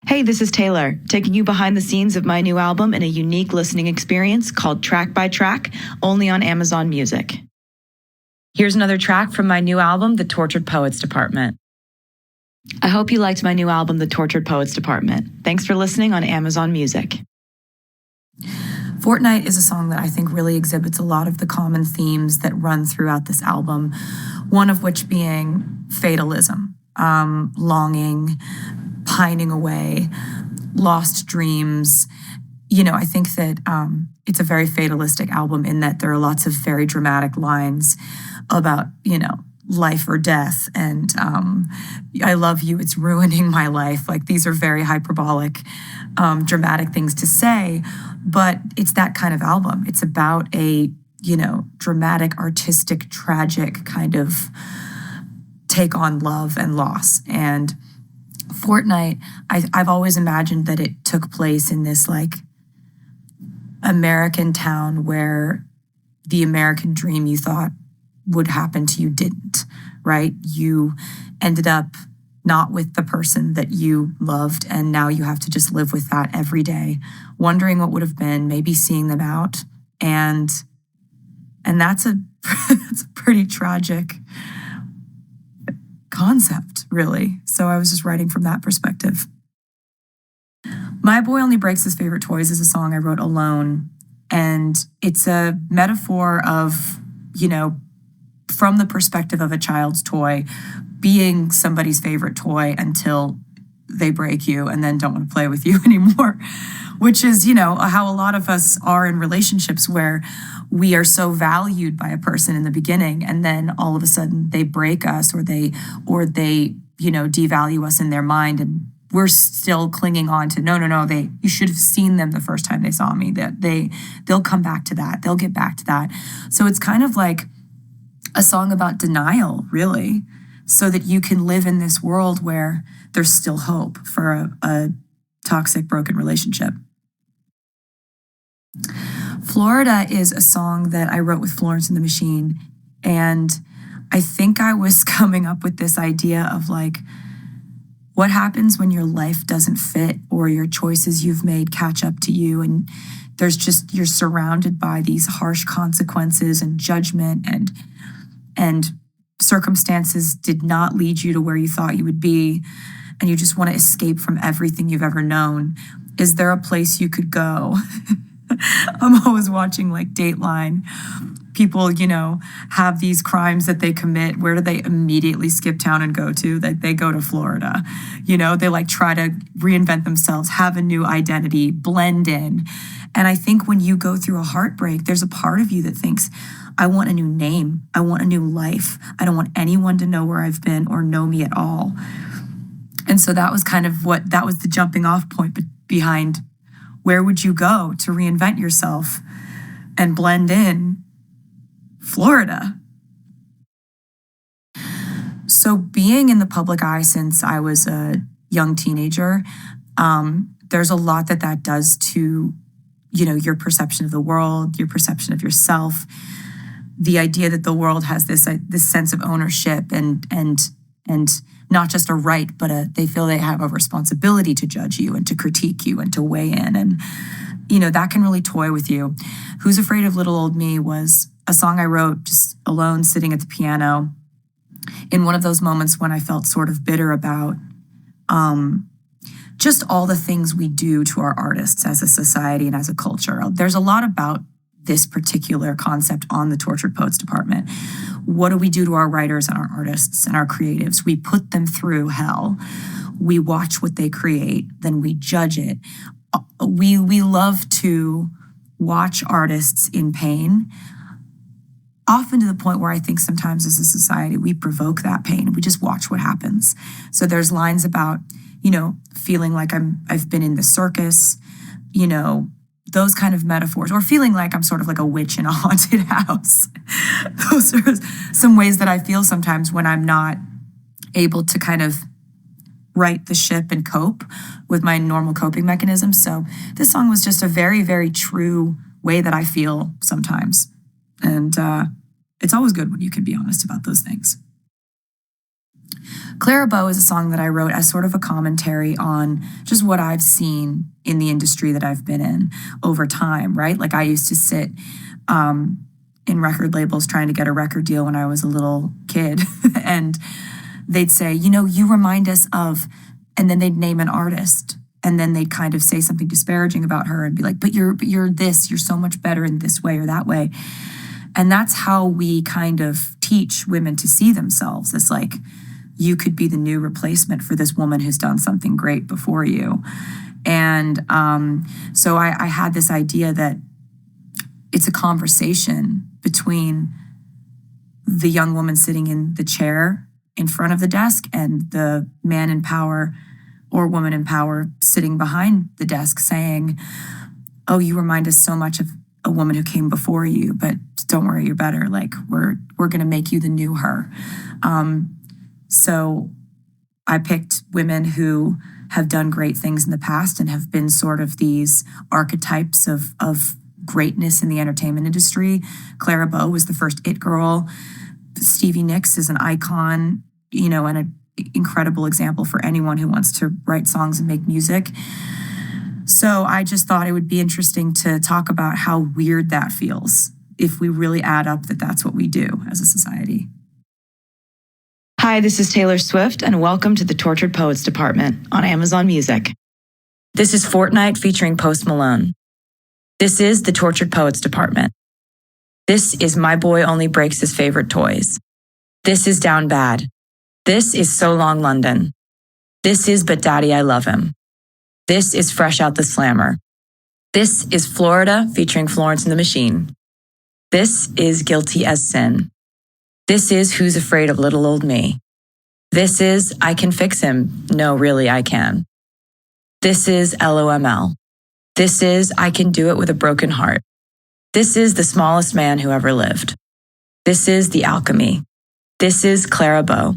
Hey, this is Taylor, taking you behind the scenes of my new album in a unique listening experience called Track by Track, only on Amazon Music. Here's another track from my new album, The Tortured Poets Department. I hope you liked my new album, The Tortured Poets Department. Thanks for listening on Amazon Music. Fortnight is a song that I think really exhibits a lot of the common themes that run throughout this album, one of which being fatalism, longing, pining away, lost dreams. I think that it's a very fatalistic album in that there are lots of very dramatic lines about, life or death. And I love you, it's ruining my life. Like, these are very hyperbolic, dramatic things to say, but it's that kind of album. It's about a, dramatic, artistic, tragic kind of take on love and loss. And Fortnight, I've always imagined that it took place in this American town where the American dream you thought would happen to you didn't, right? You ended up not with the person that you loved, and now you have to just live with that every day, wondering what would have been, maybe seeing them out, and that's a that's a pretty tragic concept, really. So I was just writing from that perspective. My Boy Only Breaks His Favorite Toys is a song I wrote alone, and it's a metaphor of, from the perspective of a child's toy, being somebody's favorite toy until they break you and then don't want to play with you anymore, which is, how a lot of us are in relationships where we are so valued by a person in the beginning, and then all of a sudden they break us or they devalue us in their mind, and we're still clinging on to, no, you should have seen them the first time they saw me, that they'll come back to that. They'll get back to that. So it's kind of like a song about denial, really, so that you can live in this world where there's still hope for a toxic, broken relationship. Florida is a song that I wrote with Florence and the Machine, and I think I was coming up with this idea of what happens when your life doesn't fit or your choices you've made catch up to you, and you're surrounded by these harsh consequences and judgment, and circumstances did not lead you to where you thought you would be, and you just want to escape from everything you've ever known. Is there a place you could go? I'm always watching Dateline. People, have these crimes that they commit. Where do they immediately skip town and go to? They go to Florida. They try to reinvent themselves, have a new identity, blend in. And I think when you go through a heartbreak, there's a part of you that thinks, I want a new name. I want a new life. I don't want anyone to know where I've been or know me at all. And so that was that was the jumping off point behind where would you go to reinvent yourself and blend in? Florida. So being in the public eye since I was a young teenager, there's a lot that does to, your perception of the world, your perception of yourself, the idea that the world has this sense of ownership and not just a right, but they feel they have a responsibility to judge you and to critique you and to weigh in. And, that can really toy with you. Who's Afraid of Little Old Me was a song I wrote just alone, sitting at the piano, in one of those moments when I felt sort of bitter about just all the things we do to our artists as a society and as a culture. There's a lot about this particular concept on the Tortured Poets Department. What do we do to our writers and our artists and our creatives? We put them through hell. We watch what they create, then we judge it. We love to watch artists in pain, often to the point where I think sometimes as a society, we provoke that pain. We just watch what happens. So there's lines about, feeling like I've been in the circus, those kind of metaphors, or feeling like I'm sort of like a witch in a haunted house. Those are some ways that I feel sometimes when I'm not able to kind of right the ship and cope with my normal coping mechanisms. So this song was just a very, very true way that I feel sometimes. And it's always good when you can be honest about those things. Clara Bow is a song that I wrote as sort of a commentary on just what I've seen in the industry that I've been in over time, right? Like I used to sit in record labels trying to get a record deal when I was a little kid. And they'd say, you remind us of, and then they'd name an artist. And then they'd kind of say something disparaging about her and be like, but you're this, you're so much better in this way or that way. And that's how we kind of teach women to see themselves as like, you could be the new replacement for this woman who's done something great before you. And so I had this idea that it's a conversation between the young woman sitting in the chair in front of the desk and the man in power or woman in power sitting behind the desk saying, oh, you remind us so much of a woman who came before you, but don't worry, you're better. Like we're going to make you the new her. So I picked women who have done great things in the past and have been sort of these archetypes of greatness in the entertainment industry. Clara Bow was the first it girl. Stevie Nicks is an icon, and an incredible example for anyone who wants to write songs and make music. So I just thought it would be interesting to talk about how weird that feels if we really add up that that's what we do as a society. Hi, this is Taylor Swift, and welcome to the Tortured Poets Department on Amazon Music. This is Fortnite featuring Post Malone. This is the Tortured Poets Department. This is My Boy Only Breaks His Favorite Toys. This is Down Bad. This is So Long London. This is But Daddy I Love Him. This is Fresh Out the Slammer. This is Florida featuring Florence and the Machine. This is Guilty as Sin. This is Who's Afraid of Little Old Me. This is I Can Fix Him. No, really, I can. This is LOML. This is I Can Do It With a Broken Heart. This is The Smallest Man Who Ever Lived. This is The Alchemy. This is Clara Bow.